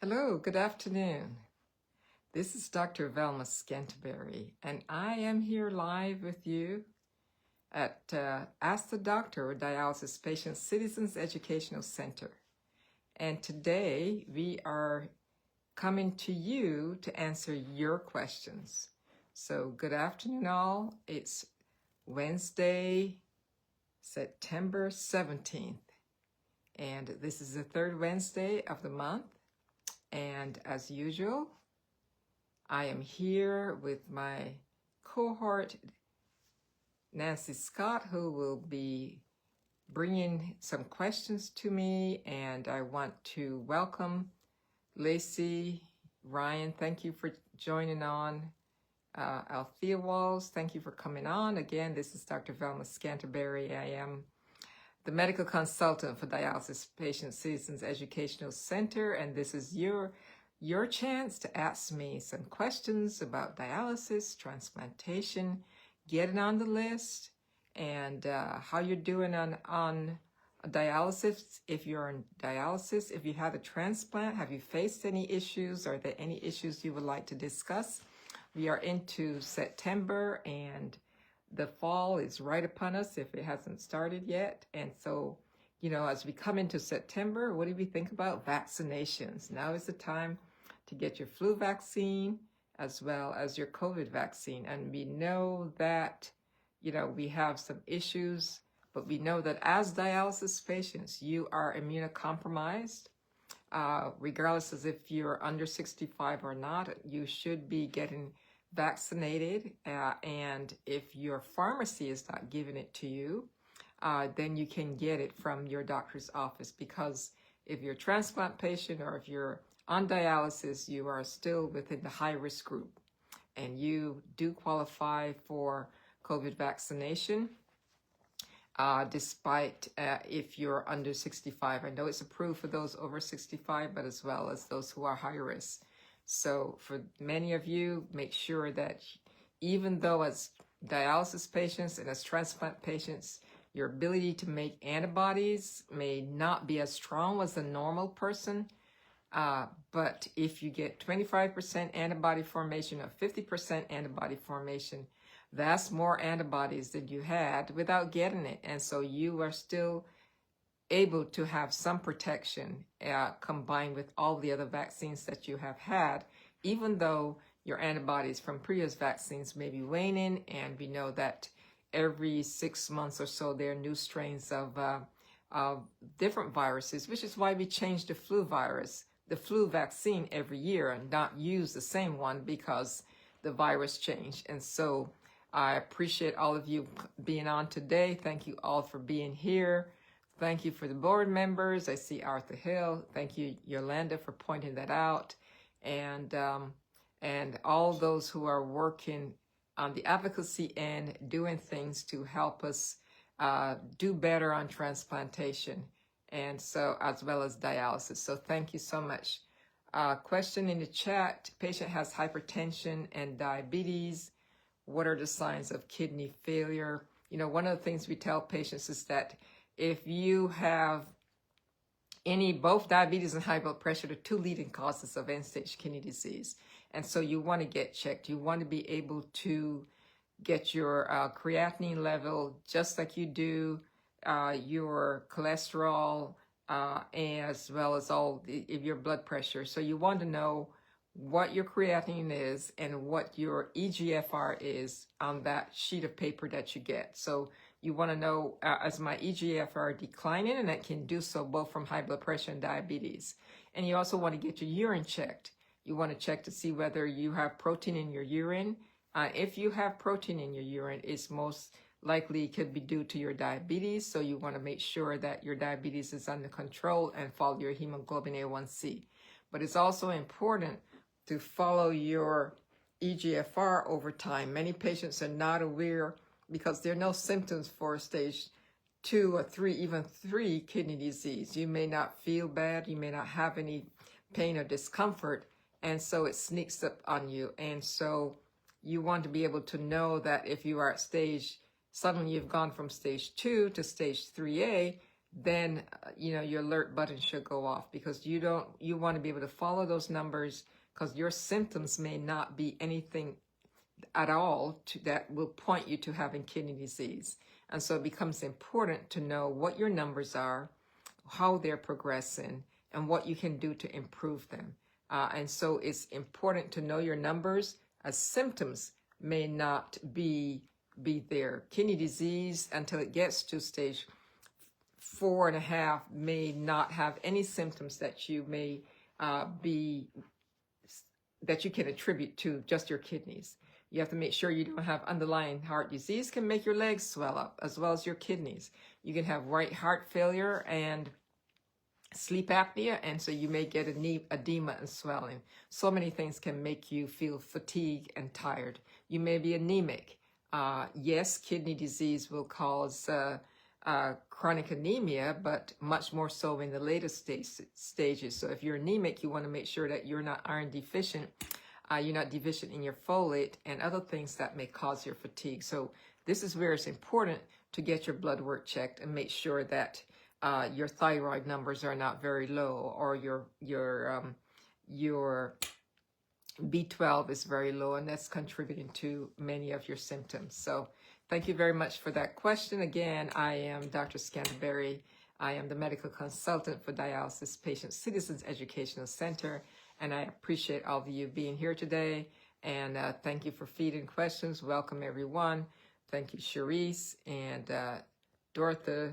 Hello, good afternoon. This is Dr. Velma Scanterbury, and I am here live with you at Ask the Doctor, Dialysis Patient Citizens Educational Center. And today we are coming to you to answer your questions. So good afternoon all. It's Wednesday, September 17th, and this is the third Wednesday of the month. And as usual, I am here with my cohort, Nancy Scott, who will be bringing some questions to me. And I want to welcome Lacey, Ryan, thank you for joining on. Althea Walls, thank you for coming on. Again, this is Dr. Velma Scanterbury. I am the medical consultant for Dialysis Patient Citizens Educational Center, and this is your chance to ask me some questions about dialysis, transplantation, getting on the list, and how you're doing on dialysis. If you're on dialysis, if you had a transplant, have you faced any issues? Are there any issues you would like to discuss? We are into September, and the fall is right upon us if it hasn't started yet. And so, as we come into September, what do we think about vaccinations? Now is the time to get your flu vaccine as well as your COVID vaccine. And we know that, we have some issues, but we know that as dialysis patients, you are immunocompromised. Regardless of if you're under 65 or not, you should be getting vaccinated, and if your pharmacy is not giving it to you, then you can get it from your doctor's office, because if you're a transplant patient or if you're on dialysis, you are still within the high-risk group, and you do qualify for COVID vaccination, despite if you're under 65. I know it's approved for those over 65, but as well as those who are high risk. So for many of you, make sure that even though as dialysis patients and as transplant patients, your ability to make antibodies may not be as strong as a normal person, but if you get 25% antibody formation or 50% antibody formation, that's more antibodies than you had without getting it. And so you are still able to have some protection combined with all the other vaccines that you have had, even though your antibodies from previous vaccines may be waning. And we know that every 6 months or so, there are new strains of different viruses, which is why we changed the flu vaccine every year and not use the same one, because the virus changed. And so I appreciate all of you being on today. Thank you all for being here. Thank you for the board members. I see Arthur Hill. Thank you, Yolanda, for pointing that out. And all those who are working on the advocacy end, doing things to help us do better on transplantation, and so as well as dialysis. So thank you so much. Question in the chat: patient has hypertension and diabetes. What are the signs of kidney failure? One of the things we tell patients is that if you have both diabetes and high blood pressure, the two leading causes of end-stage kidney disease. And so you want to get checked. You want to be able to get your creatinine level just like you do your cholesterol, as well as all your blood pressure. So you want to know what your creatinine is and what your EGFR is on that sheet of paper that you get. So you want to know, is my EGFR declining? And that can do so both from high blood pressure and diabetes. And you also want to get your urine checked. You want to check to see whether you have protein in your urine. If you have protein in your urine, it's most likely could be due to your diabetes. So you want to make sure that your diabetes is under control and follow your hemoglobin A1C. But it's also important to follow your EGFR over time. Many patients are not aware, because there are no symptoms for stage 2 or 3, even 3 kidney disease. You may not feel bad, you may not have any pain or discomfort, and so it sneaks up on you. And so you want to be able to know that if you are at suddenly you've gone from stage 2 to stage 3A, then your alert button should go off, because you want to be able to follow those numbers, because your symptoms may not be anything at all that will point you to having kidney disease. And so it becomes important to know what your numbers are, how they're progressing, and what you can do to improve them. And so it's important to know your numbers, as symptoms may not be there. Kidney disease, until it gets to stage 4.5, may not have any symptoms that you may that you can attribute to just your kidneys. You have to make sure you don't have underlying heart disease. Can make your legs swell up, as well as your kidneys. You can have right heart failure and sleep apnea, and so you may get edema and swelling. So many things can make you feel fatigued and tired. You may be anemic. Yes, kidney disease will cause chronic anemia, but much more so in the later stages. So if you're anemic, you want to make sure that you're not iron deficient. You're not deficient in your folate and other things that may cause your fatigue. So this is where it's important to get your blood work checked and make sure that your thyroid numbers are not very low, or your B12 is very low, and that's contributing to many of your symptoms. So thank you very much for that question. Again, I am Dr. Scanterbury. I am the medical consultant for Dialysis Patient Citizens Educational Center, and I appreciate all of you being here today. And thank you for feeding questions. Welcome, everyone. Thank you, Cherise and Dorothy,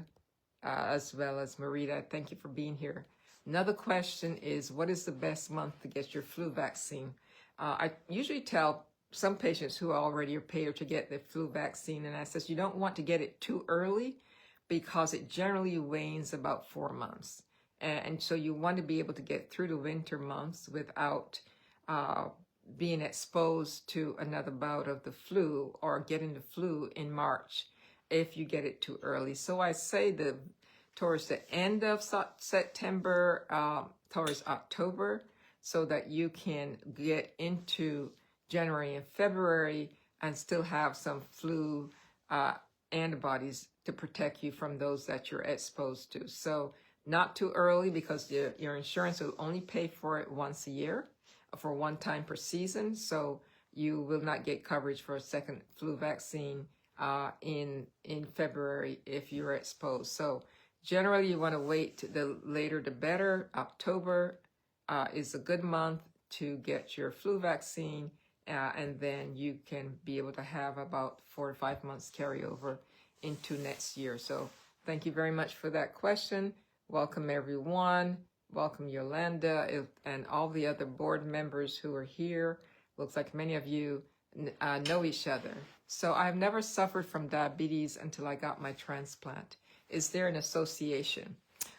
as well as Marita. Thank you for being here. Another question is, what is the best month to get your flu vaccine? I usually tell some patients who already are prepared to get the flu vaccine, and I says you don't want to get it too early, because it generally wanes about 4 months. And so you want to be able to get through the winter months without being exposed to another bout of the flu, or getting the flu in March if you get it too early. So I say towards the end of September, towards October, so that you can get into January and February and still have some flu antibodies to protect you from those that you're exposed to. So not too early, because your insurance will only pay for it once a year, for one time per season. So you will not get coverage for a second flu vaccine in February if you're exposed. So generally you want to wait, the later the better. October is a good month to get your flu vaccine, and then you can be able to have about 4 to 5 months carryover into next year. So thank you very much for that question. Welcome, everyone. Welcome, Yolanda, and all the other board members who are here. Looks like many of you know each other. So I've never suffered from diabetes until I got my transplant. Is there an association?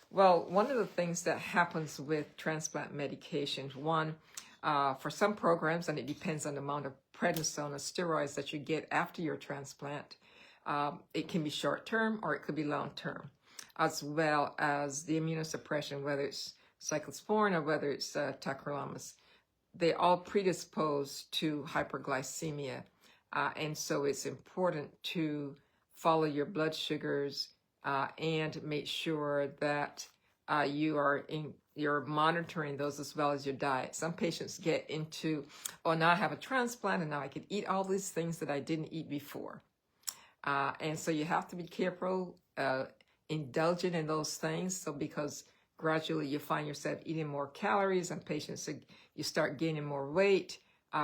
Well, one of the things that happens with transplant medications, one, for some programs, and it depends on the amount of prednisone or steroids that you get after your transplant, it can be short-term or it could be long-term, as well as the immunosuppression, whether it's cyclosporin or whether it's tacrolimus. They all predispose to hyperglycemia, and so it's important to follow your blood sugars and make sure that you're monitoring those, as well as your diet. Some patients get into, oh, now I have a transplant and now I can eat all these things that I didn't eat before. And so you have to be careful, indulgent in those things. So because gradually you find yourself eating more calories, and patients, you start gaining more weight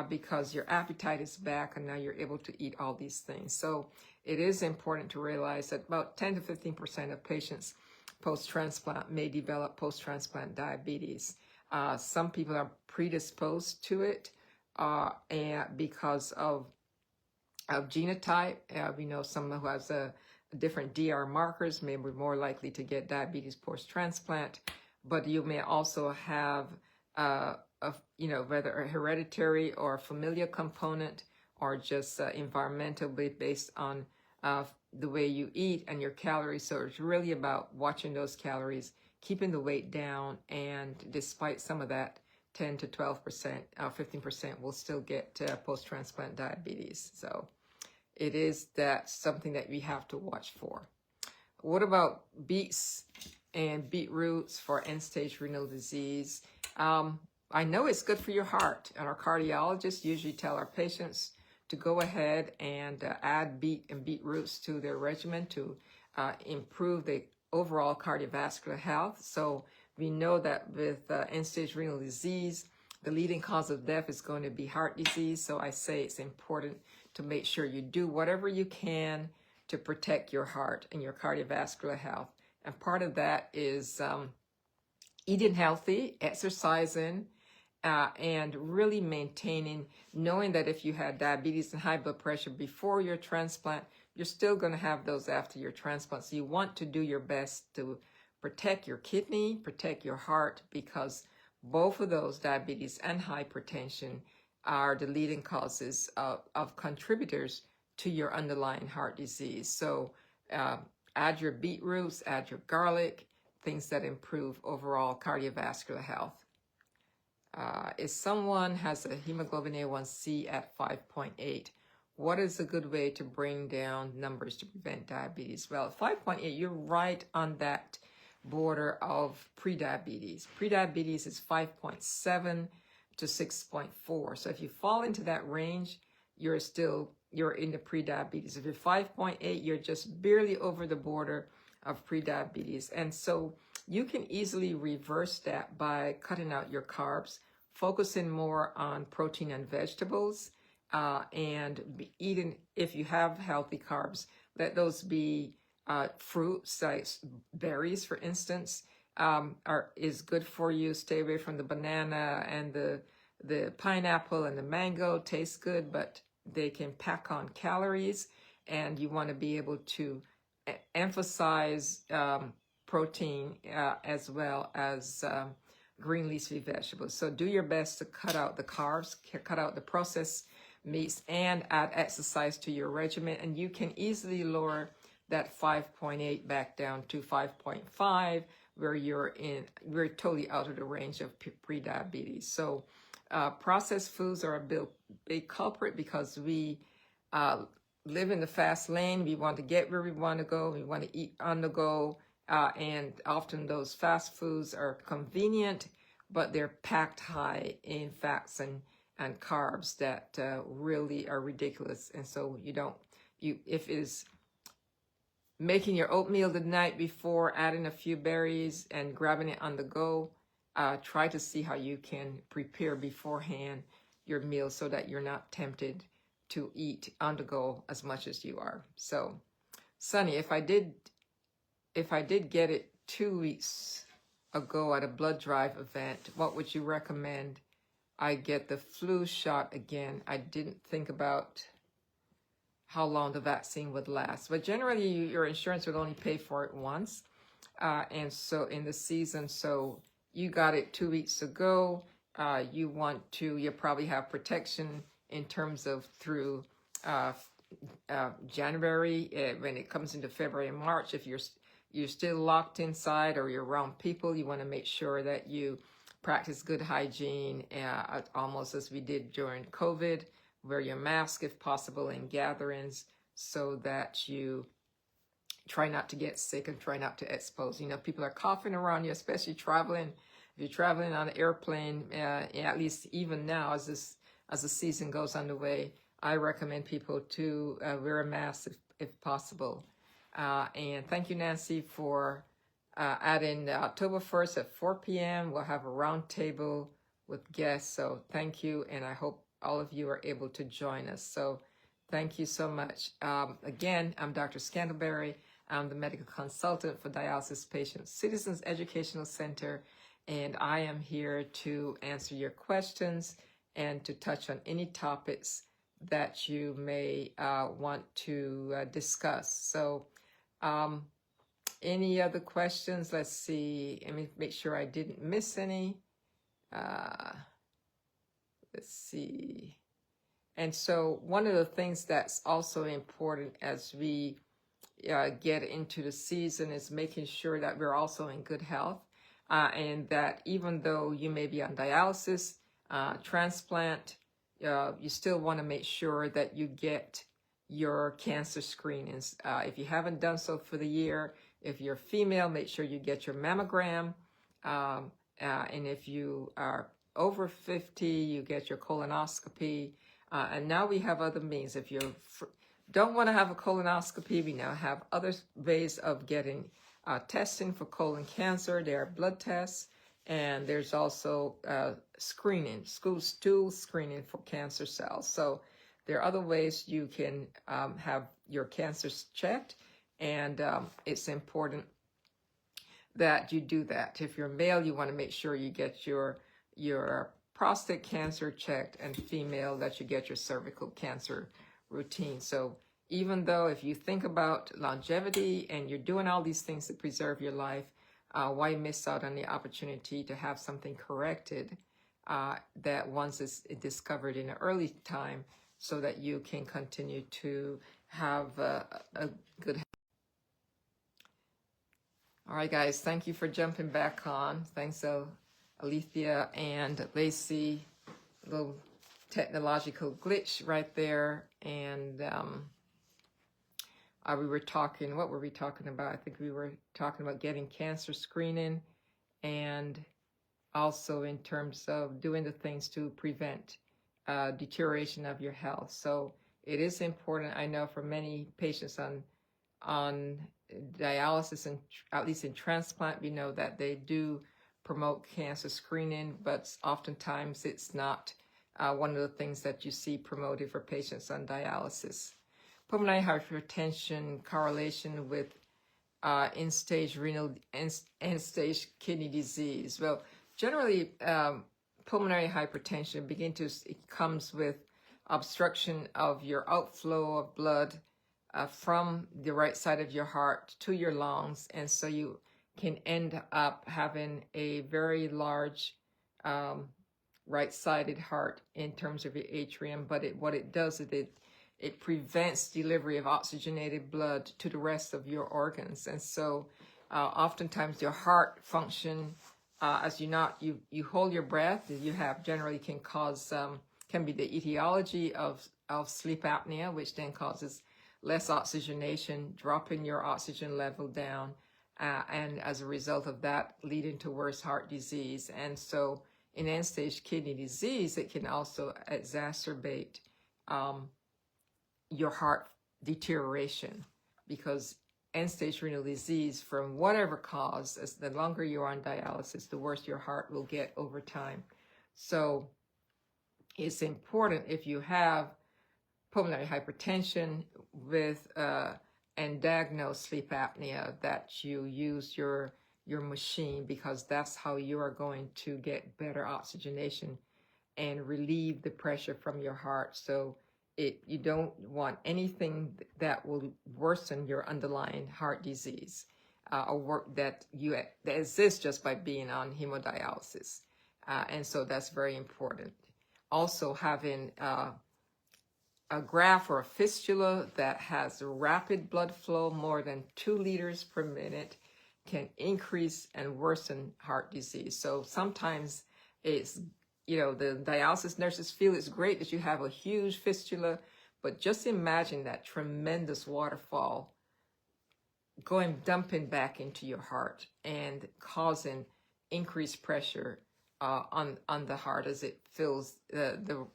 because your appetite is back and now you're able to eat all these things. So it is important to realize that about 10 to 15% of patients post-transplant may develop post-transplant diabetes. Some people are predisposed to it and because of genotype. We know someone who has a different DR markers may be more likely to get diabetes post-transplant, but you may also have whether a hereditary or familial component, or just environmentally based on the way you eat and your calories. So it's really about watching those calories, keeping the weight down, and despite some of that, 10 to 12%, 15% will still get post-transplant diabetes. So it is something that we have to watch for. What about beets and beetroots for end-stage renal disease? I know it's good for your heart, and our cardiologists usually tell our patients to go ahead and add beet and beetroots to their regimen to improve the overall cardiovascular health. So we know that with end-stage renal disease, the leading cause of death is going to be heart disease. So I say it's important to make sure you do whatever you can to protect your heart and your cardiovascular health. And part of that is eating healthy, exercising, and really maintaining, knowing that if you had diabetes and high blood pressure before your transplant, you're still going to have those after your transplant. So you want to do your best to protect your kidney, protect your heart, because both of those, diabetes and hypertension, are the leading causes of contributors to your underlying heart disease. So add your beetroots, add your garlic, things that improve overall cardiovascular health. If someone has a hemoglobin A1C at 5.8, what is a good way to bring down numbers to prevent diabetes? Well, at 5.8, you're right on that border of prediabetes. Prediabetes is 5.7 to 6.4. So if you fall into that range, you're in the prediabetes. If you're 5.8, you're just barely over the border of prediabetes. And so you can easily reverse that by cutting out your carbs, focusing more on protein and vegetables, and eating, if you have healthy carbs, let those be fruits, like berries, for instance, is good for you. Stay away from the banana and the pineapple and the mango. Tastes good, but they can pack on calories, and you want to be able to emphasize protein as well as green leafy vegetables. So do your best to cut out the carbs, cut out the processed meats, and add exercise to your regimen, and you can easily lower that 5.8 back down to 5.5, where we're totally out of the range of prediabetes. So processed foods are a big culprit, because we live in the fast lane. We want to get where we want to go. We want to eat on the go. And often those fast foods are convenient, but they're packed high in fats and carbs that really are ridiculous. And so if it is making your oatmeal the night before, adding a few berries and grabbing it on the go, try to see how you can prepare beforehand your meal so that you're not tempted to eat on the go as much as you are. So, Sonny, if I did get it 2 weeks ago at a blood drive event, what would you recommend I get the flu shot again? I didn't think about how long the vaccine would last, but generally your insurance would only pay for it once, and so in the season. So you got it 2 weeks ago. You probably have protection in terms of through January. When it comes into February and March, if you're still locked inside or you're around people, you want to make sure that you practice good hygiene, almost as we did during COVID. Wear your mask if possible in gatherings, so that you try not to get sick and try not to expose. People are coughing around you, especially traveling. If you're traveling on an airplane, at least even now as the season goes underway, I recommend people to wear a mask if possible. And thank you, Nancy, for adding October 1st at 4 p.m. We'll have a round table with guests. So thank you, and I hope all of you are able to join us. So thank you so much. Again, I'm Dr. Scantleberry. I'm the medical consultant for Dialysis Patients Citizens Educational Center, and I am here to answer your questions and to touch on any topics that you may want to discuss. So any other questions? Let's see. Let me make sure I didn't miss any. Let's see. And so one of the things that's also important as we get into the season is making sure that we're also in good health, and that even though you may be on dialysis, transplant, you still want to make sure that you get your cancer screenings. If you haven't done so for the year, If you're female, make sure you get your mammogram. And if you are over 50, you get your colonoscopy. And now we have other means. If you don't want to have a colonoscopy, we now have other ways of getting testing for colon cancer. There are blood tests, and there's also screening, stool screening for cancer cells. So there are other ways you can have your cancers checked, and it's important that you do that. If you're male, you want to make sure you get your prostate cancer checked, and female, that you get your cervical cancer routine. So even though if you think about longevity and you're doing all these things to preserve your life, why miss out on the opportunity to have something corrected that once is discovered in an early time, so that you can continue to have a good health. All right, guys, thank you for jumping back on. Thanks, Alethea and Lacey. A little technological glitch right there. And we were talking, what were we talking about? I think we were talking about getting cancer screening, and also in terms of doing the things to prevent deterioration of your health. So it is important. I know for many patients on dialysis, and at least in transplant, we know that they do promote cancer screening, but oftentimes it's not one of the things that you see promoted for patients on dialysis. Pulmonary hypertension correlation with end-stage kidney disease. Well, generally, pulmonary hypertension it comes with obstruction of your outflow of blood from the right side of your heart to your lungs, and so you can end up having a very large right-sided heart in terms of your atrium. But what it does is it prevents delivery of oxygenated blood to the rest of your organs, and so oftentimes your heart function, as you hold your breath, you have generally can be the etiology of sleep apnea, which then causes less oxygenation, dropping your oxygen level down, and as a result of that, leading to worse heart disease. And so in end-stage kidney disease, it can also exacerbate your heart deterioration, because end-stage renal disease, from whatever cause, as the longer you're on dialysis, the worse your heart will get over time. So it's important, if you have pulmonary hypertension with and diagnosed sleep apnea, that you use your machine, because that's how you are going to get better oxygenation and relieve the pressure from your heart. So you don't want anything that will worsen your underlying heart disease or that exists just by being on hemodialysis. And so that's very important. Also, having a graft or a fistula that has rapid blood flow, more than 2 liters per minute, can increase and worsen heart disease. So sometimes it's, the dialysis nurses feel it's great that you have a huge fistula, but just imagine that tremendous waterfall dumping back into your heart and causing increased pressure on the heart as it fills the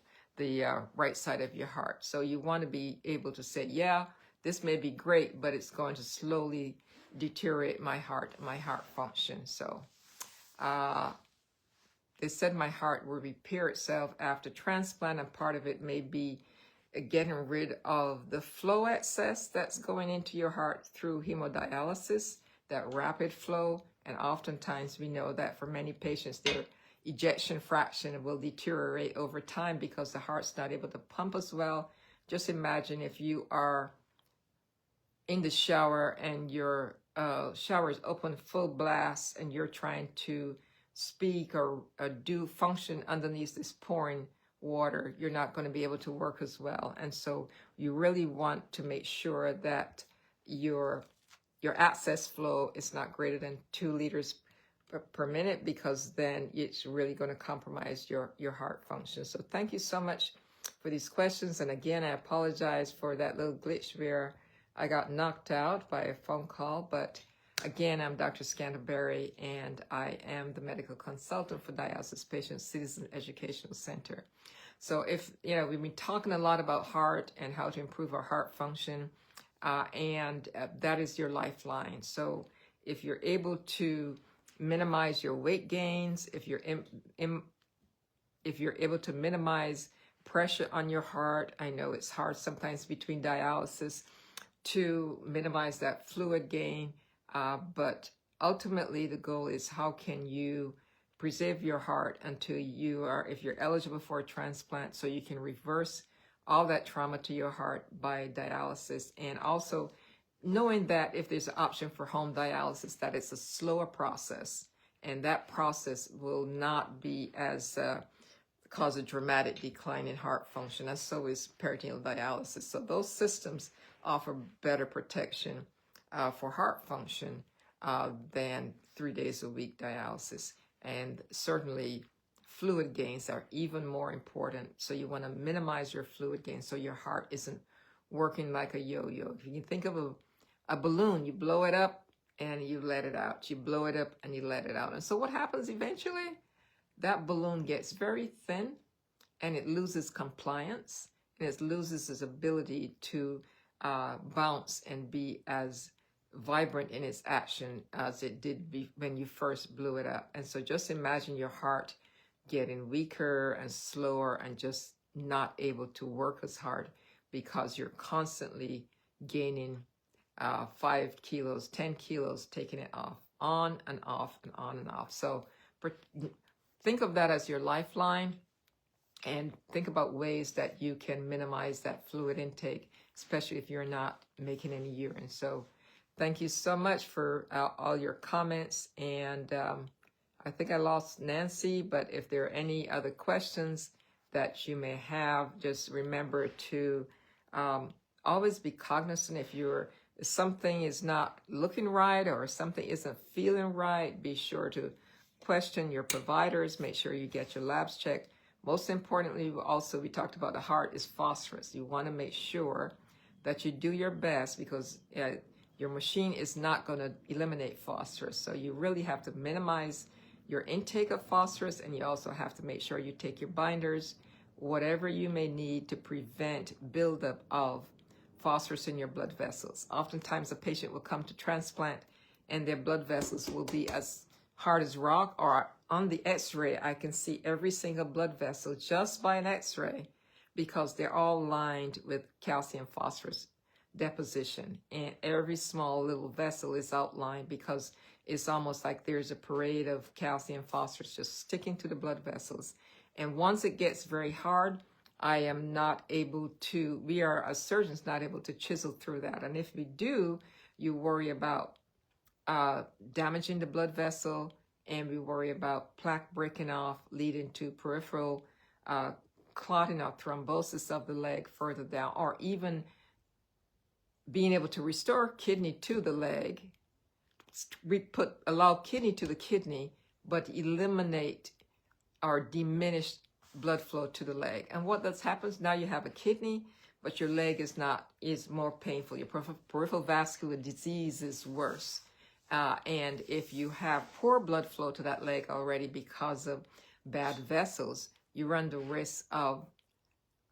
right side of your heart. So you want to be able to say, yeah, this may be great, but it's going to slowly deteriorate my heart function. So they said my heart will repair itself after transplant, and part of it may be getting rid of the flow excess that's going into your heart through hemodialysis, that rapid flow. And oftentimes we know that for many patients, their ejection fraction will deteriorate over time because the heart's not able to pump as well. Just imagine if you are in the shower and your shower is open full blast and you're trying to speak or do function underneath this pouring water, you're not going to be able to work as well. And so you really want to make sure that your access flow is not greater than 2 liters per minute, because then it's really going to compromise your heart function. So thank you so much for these questions. And again, I apologize for that little glitch where I got knocked out by a phone call. But Again, I'm Dr. Scanterbury, and I am the medical consultant for Dialysis Patients Citizen Educational Center. So if, we've been talking a lot about heart and how to improve our heart function, and that is your lifeline. So if you're able to minimize your weight gains, if you're able to minimize pressure on your heart, I know it's hard sometimes between dialysis to minimize that fluid gain, but ultimately the goal is how can you preserve your heart until if you're eligible for a transplant, so you can reverse all that trauma to your heart by dialysis. And also knowing that if there's an option for home dialysis, that it's a slower process, and that process will not be as cause a dramatic decline in heart function, and so is peritoneal dialysis. So those systems offer better protection for heart function than 3 days a week dialysis. And certainly fluid gains are even more important. So you want to minimize your fluid gain so your heart isn't working like a yo-yo. If you can think of a balloon, you blow it up and you let it out. You blow it up and you let it out. And so what happens eventually? That balloon gets very thin and it loses compliance, and it loses its ability to bounce and be as vibrant in its action as it did when you first blew it up. And so just imagine your heart getting weaker and slower and just not able to work as hard because you're constantly gaining 5 kilos, 10 kilos, taking it off, on and off and on and off. So think of that as your lifeline, and think about ways that you can minimize that fluid intake, especially if you're not making any urine. So thank you so much for all your comments. And I think I lost Nancy, but if there are any other questions that you may have, just remember to always be cognizant if something is not looking right or something isn't feeling right. Be sure to question your providers, make sure you get your labs checked. Most importantly, also, we talked about the heart is phosphorus. You want to make sure that you do your best, because your machine is not going to eliminate phosphorus. So you really have to minimize your intake of phosphorus, and you also have to make sure you take your binders, whatever you may need to prevent buildup of phosphorus in your blood vessels. Oftentimes a patient will come to transplant and their blood vessels will be as hard as rock, or on the x-ray I can see every single blood vessel just by an x-ray, because they're all lined with calcium phosphorus deposition, and every small little vessel is outlined because it's almost like there's a parade of calcium phosphorus just sticking to the blood vessels. And once it gets very hard, we are as surgeons not able to chisel through that. And if we do, you worry about damaging the blood vessel, and we worry about plaque breaking off, leading to peripheral clotting or thrombosis of the leg further down, or even being able to restore kidney to the leg, allow kidney to the kidney, but eliminate or diminish blood flow to the leg. And what that happens, now you have a kidney, but your leg is more painful. Your peripheral vascular disease is worse. And if you have poor blood flow to that leg already because of bad vessels, you run the risk of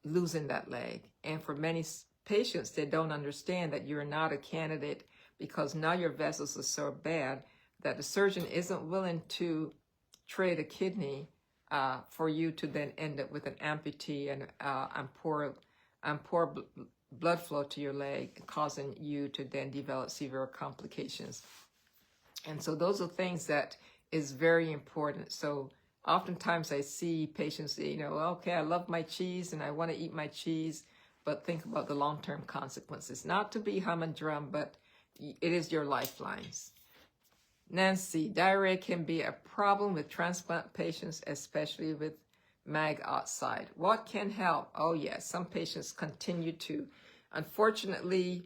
losing that leg. And for many patients, they don't understand that you're not a candidate, because now your vessels are so bad that the surgeon isn't willing to trade a kidney for you to then end up with an amputee and poor blood flow to your leg, causing you to then develop severe complications. And so those are things that is very important. So oftentimes I see patients say, okay, I love my cheese and I want to eat my cheese, but think about the long-term consequences. Not to be humdrum, but it is your lifelines. Nancy, diarrhea can be a problem with transplant patients, especially with mag outside. What can help? Oh yes, some patients continue to, unfortunately,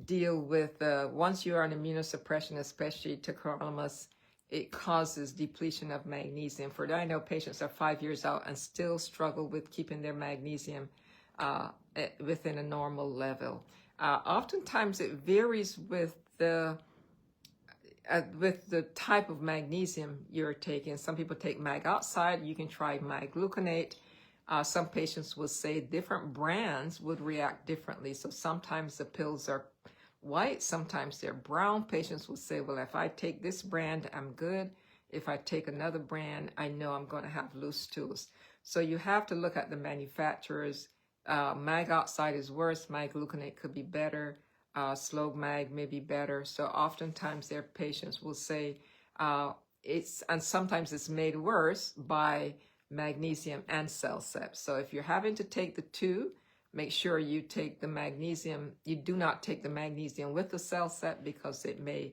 deal with, once you are on immunosuppression, especially tacrolimus, it causes depletion of magnesium. For I know patients are 5 years out and still struggle with keeping their magnesium within a normal level. Oftentimes it varies with the with the type of magnesium you're taking, some people take mag oxide. You can try mag gluconate. Some patients will say different brands would react differently. So sometimes the pills are white, sometimes they're brown. Patients will say, well, if I take this brand, I'm good. If I take another brand, I know I'm going to have loose stools. So you have to look at the manufacturers. Mag oxide is worse. Mag gluconate could be better. Slow mag may be better. So oftentimes their patients will say and sometimes it's made worse by magnesium and CellCept. So if you're having to take the two, make sure you take the magnesium. You do not take the magnesium with the CellCept because it may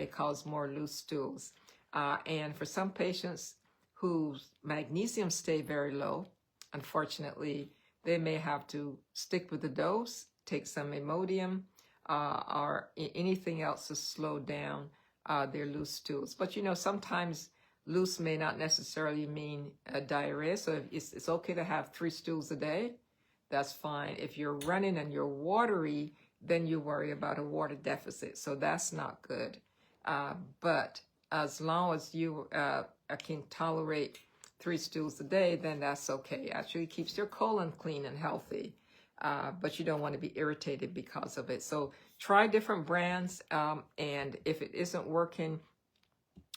cause more loose stools. And for some patients whose magnesium stay very low, unfortunately, they may have to stick with the dose, take some Imodium or anything else to slow down their loose stools. But sometimes loose may not necessarily mean diarrhea. So it's okay to have 3 stools a day. That's fine. If you're running and you're watery, then you worry about a water deficit. So that's not good. But as long as you can tolerate 3 stools a day, then that's okay. Actually keeps your colon clean and healthy. But you don't want to be irritated because of it. So try different brands. And if it isn't working,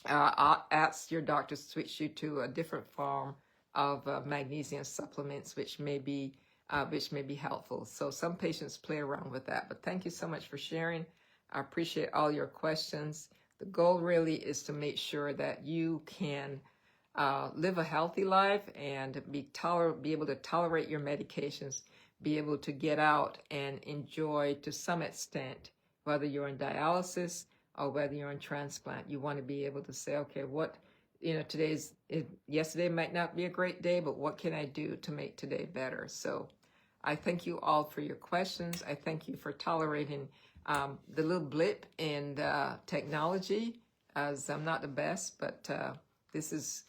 ask your doctor to switch you to a different form of magnesium supplements, which may be helpful. So some patients play around with that. But thank you so much for sharing. I appreciate all your questions. The goal really is to make sure that you can live a healthy life and be able to tolerate your medications, be able to get out and enjoy to some extent, whether you're in dialysis or whether you're on transplant. You want to be able to say, okay, yesterday might not be a great day, but what can I do to make today better? So I thank you all for your questions. I thank you for tolerating the little blip in technology, as I'm not the best, but this is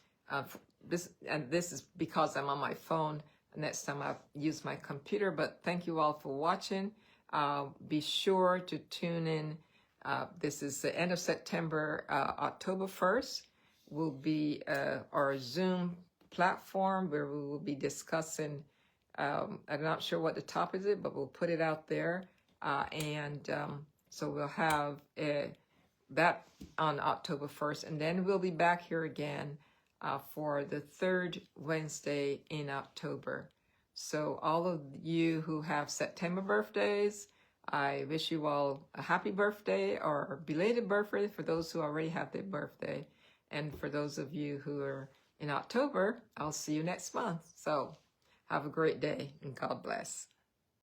because I'm on my phone. Next time I'll use my computer. But thank you all for watching. Be sure to tune in. This is the end of September. October 1st will be our Zoom platform where we will be discussing, I'm not sure what the topic is, but we'll put it out there. So we'll have that on October 1st. And then we'll be back here again for the 3rd Wednesday in October. So all of you who have September birthdays, I wish you all a happy birthday or belated birthday for those who already have their birthday. And for those of you who are in October, I'll see you next month. So have a great day and God bless.